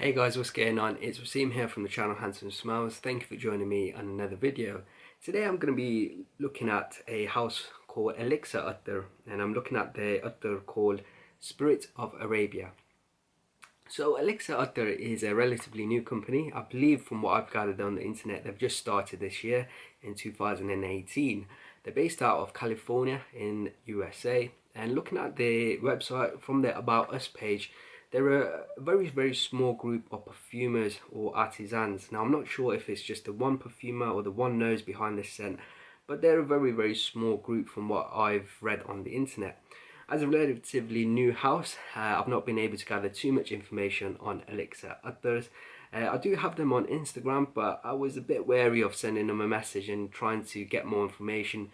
Hey guys, what's going on? It's Waseem here from the channel Handsome Smiles. Thank you for joining me on another video. Today I'm going to be looking at a house called Elixir Attar, and I'm looking at the Attar called Spirit of Arabia. So Elixir Attars is a relatively new company. I believe from what I've gathered on the internet, they've just started this year in 2018. They're based out of California in USA, and looking at the website from the About Us page, they're a very small group of perfumers or artisans. Now I'm not sure if it's just the one perfumer or the one nose behind the scent, but they're a very small group from what I've read on the internet. As a relatively new house, I've not been able to gather too much information on Elixir Attars. I do have them on Instagram, but I was a bit wary of sending them a message and trying to get more information,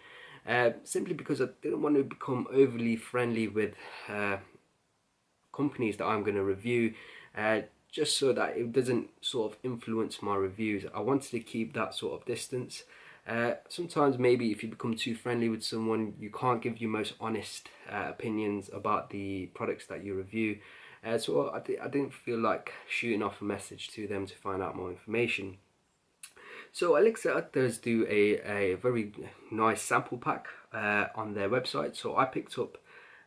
simply because I didn't want to become overly friendly with companies that I'm going to review, just so that it doesn't sort of influence my reviews. I wanted to keep that sort of distance. Sometimes maybe if you become too friendly with someone, you can't give your most honest opinions about the products that you review. So I didn't feel like shooting off a message to them to find out more information. So Elixir does do a very nice sample pack on their website. So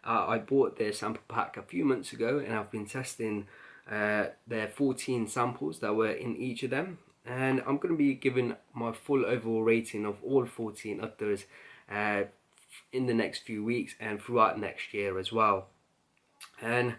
I bought their sample pack a few months ago, and I've been testing their 14 samples that were in each of them. And I'm going to be giving my full overall rating of all 14 Attars in the next few weeks and throughout next year as well. And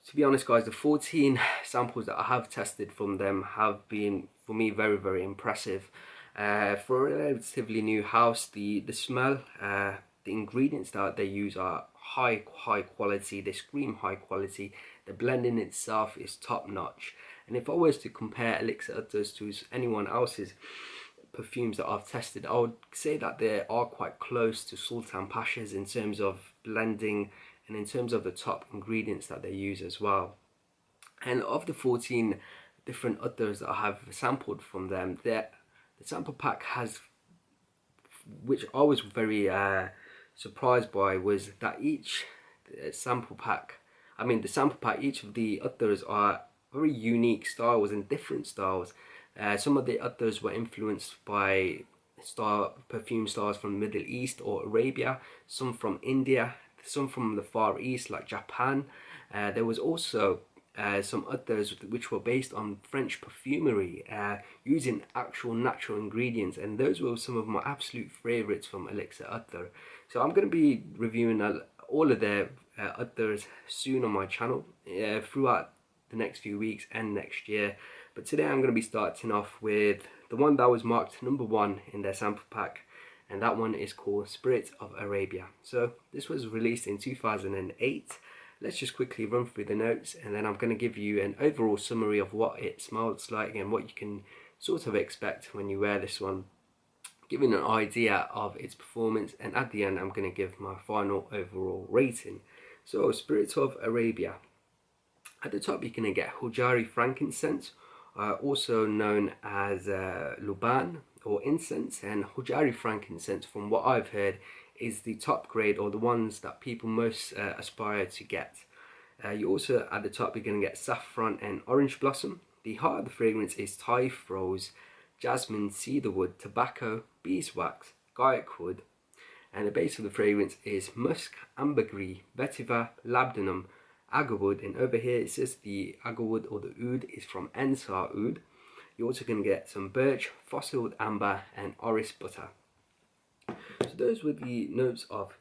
to be honest guys, the 14 samples that I have tested from them have been, for me, very impressive. For a relatively new house, the smell, the ingredients that they use are high quality. They scream high quality. The blending itself is top notch. And if I was to compare Elixir Attars to anyone else's perfumes that I've tested, I would say that they are quite close to Sultan Pasha's in terms of blending and in terms of the top ingredients that they use as well. And of the 14 different Attars that I have sampled from them, the sample pack has, which I was very surprised by, was that each sample pack, each of the Attars are very unique styles and different styles. Some of the Attars were influenced by perfume styles from the Middle East or Arabia, some from India, some from the Far East like Japan. There was also some Attars which were based on French perfumery, using actual natural ingredients, and those were some of my absolute favorites from Elixir Attar. So I'm going to be reviewing all of their Attars soon on my channel throughout the next few weeks and next year. But today I'm going to be starting off with the one that was marked number 1 in their sample pack, and that one is called Spirit of Arabia. So this was released in 2008. Let's just quickly run through the notes, and then I'm going to give you an overall summary of what it smells like and what you can sort of expect when you wear this one, giving an idea of its performance, and at the end I'm going to give my final overall rating. So Spirit of Arabia. At the top you're going to get Hujari frankincense, also known as Luban or incense. And Hujari frankincense, from what I've heard, is the top grade, or the ones that people most aspire to get. You also, at the top, you're going to get saffron and orange blossom. The heart of the fragrance is Thai rose, jasmine, cedarwood, tobacco, beeswax, guaiac wood. And the base of the fragrance is musk, ambergris, vetiver, labdanum, agarwood, and over here it says the agarwood or the oud is from Ensar oud. You're also going to get some birch, fossiled amber, and orris butter. So those were the notes of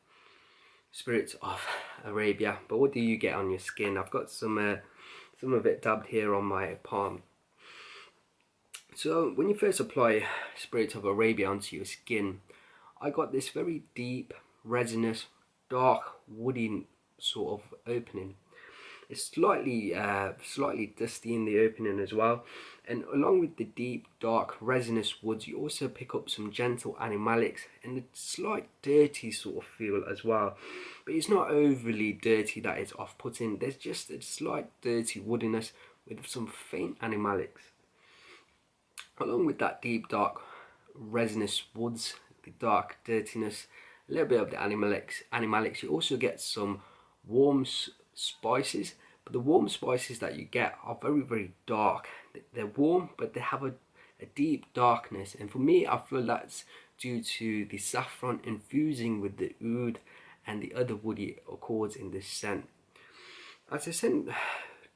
Spirit of Arabia. But what do you get on your skin? I've got some of it dabbed here on my palm. So when you first apply Spirit of Arabia onto your skin, I got this very deep, resinous, dark, woody sort of opening. It's slightly dusty in the opening as well, and along with the deep, dark, resinous woods, you also pick up some gentle animalics and a slight dirty sort of feel as well. But it's not overly dirty that it's off-putting. There's just a slight dirty woodiness with some faint animalics. Along with that deep, dark, resinous woods, the dark dirtiness, a little bit of the animalics, you also get some warm spices, But the warm spices that you get are very, very dark. They're warm, but they have a deep darkness, and for me, I feel that's due to the saffron infusing with the oud and the other woody accords in this scent. As the scent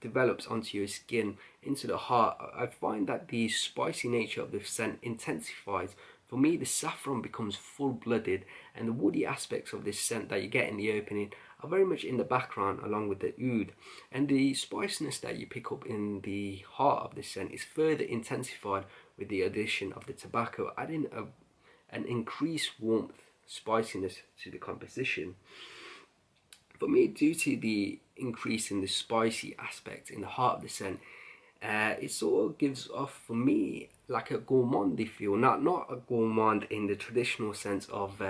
develops onto your skin, into the heart, I find that the spicy nature of the scent intensifies. For me, the saffron becomes full-blooded, and the woody aspects of this scent that you get in the opening are very much in the background along with the oud. And the spiciness that you pick up in the heart of the scent is further intensified with the addition of the tobacco, adding an increased warmth, spiciness to the composition. For me, due to the increase in the spicy aspect in the heart of the scent, it sort of gives off, for me, like a gourmandy feel. Not a gourmand in the traditional sense of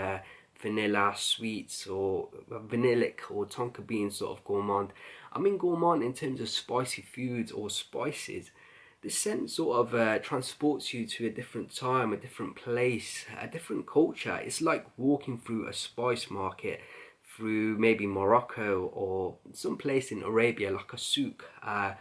vanilla sweets or vanillic or tonka bean sort of gourmand. I mean gourmand in terms of spicy foods or spices. This scent sort of transports you to a different time, a different place, a different culture. It's like walking through a spice market, through maybe Morocco or some place in Arabia, like a souk. I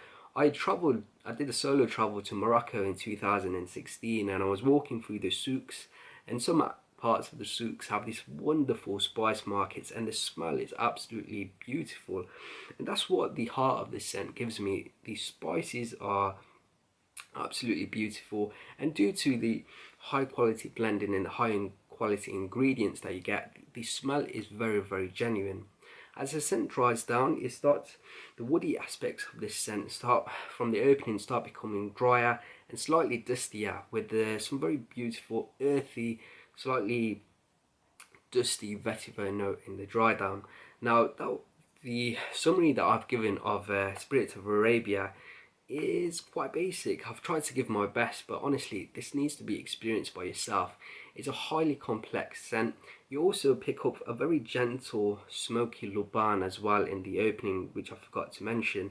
did a solo travel to Morocco in 2016, and I was walking through the souks, and some parts of the souks have these wonderful spice markets, and the smell is absolutely beautiful. And that's what the heart of this scent gives me. The spices are absolutely beautiful, and due to the high quality blending and the high quality ingredients that you get, the smell is very, very genuine. As the scent dries down, the woody aspects of this scent start from the opening, start becoming drier and slightly dustier, with some very beautiful earthy, slightly dusty vetiver note in the dry down. Now, the summary that I've given of Spirit of Arabia is quite basic. I've tried to give my best, but honestly, this needs to be experienced by yourself. It's a highly complex scent. You also pick up a very gentle, smoky Luban as well in the opening, which I forgot to mention,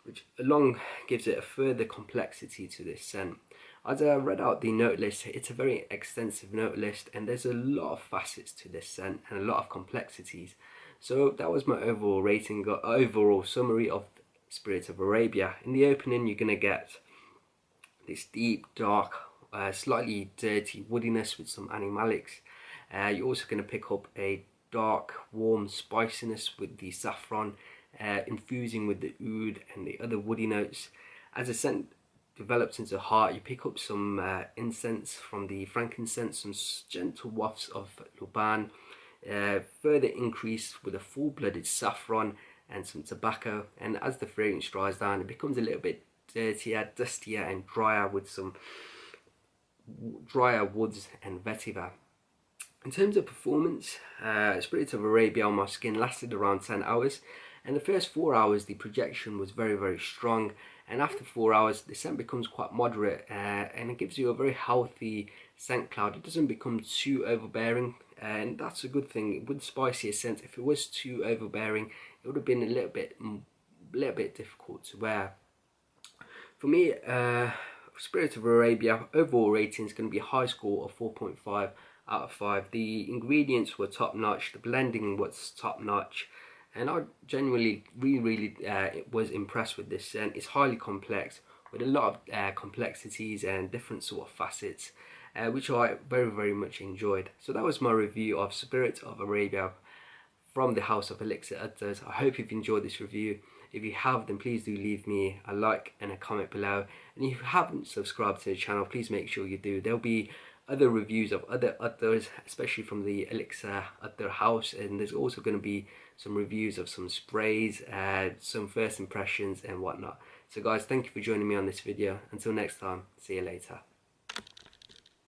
which along gives it a further complexity to this scent. As I read out the note list, it's a very extensive note list, and there's a lot of facets to this scent and a lot of complexities. So that was my overall rating, overall summary of Spirit of Arabia. In the opening, you're going to get this deep, dark, slightly dirty woodiness with some animalics. You're also going to pick up a dark, warm spiciness with the saffron, infusing with the oud and the other woody notes. As the scent develops into heart, you pick up some incense from the frankincense, some gentle wafts of Luban, further increased with a full-blooded saffron and some tobacco. And as the fragrance dries down, it becomes a little bit dirtier, dustier and drier with some drier woods and vetiver. In terms of performance, Spirit of Arabia on my skin lasted around 10 hours, and the first 4 hours the projection was very, very strong, and after 4 hours the scent becomes quite moderate, and it gives you a very healthy scent cloud. It doesn't become too overbearing, and that's a good thing. With spicier scents, if it was too overbearing, it would have been a little bit difficult to wear. For me, Spirit of Arabia overall rating is going to be a high score of 4.5 out of 5. The ingredients were top notch, the blending was top notch, and I genuinely really was impressed with this scent. It's highly complex with a lot of complexities and different sort of facets, which I very much enjoyed. So that was my review of Spirit of Arabia from the house of Elixir Attars. I hope you've enjoyed this review. If you have, then please do leave me a like and a comment below. And if you haven't subscribed to the channel, please make sure you do. There'll be other reviews of other Attars, especially from the Elixir Attar house, and there's also going to be some reviews of some sprays, some first impressions and whatnot. So guys, thank you for joining me on this video. Until next time, see you later.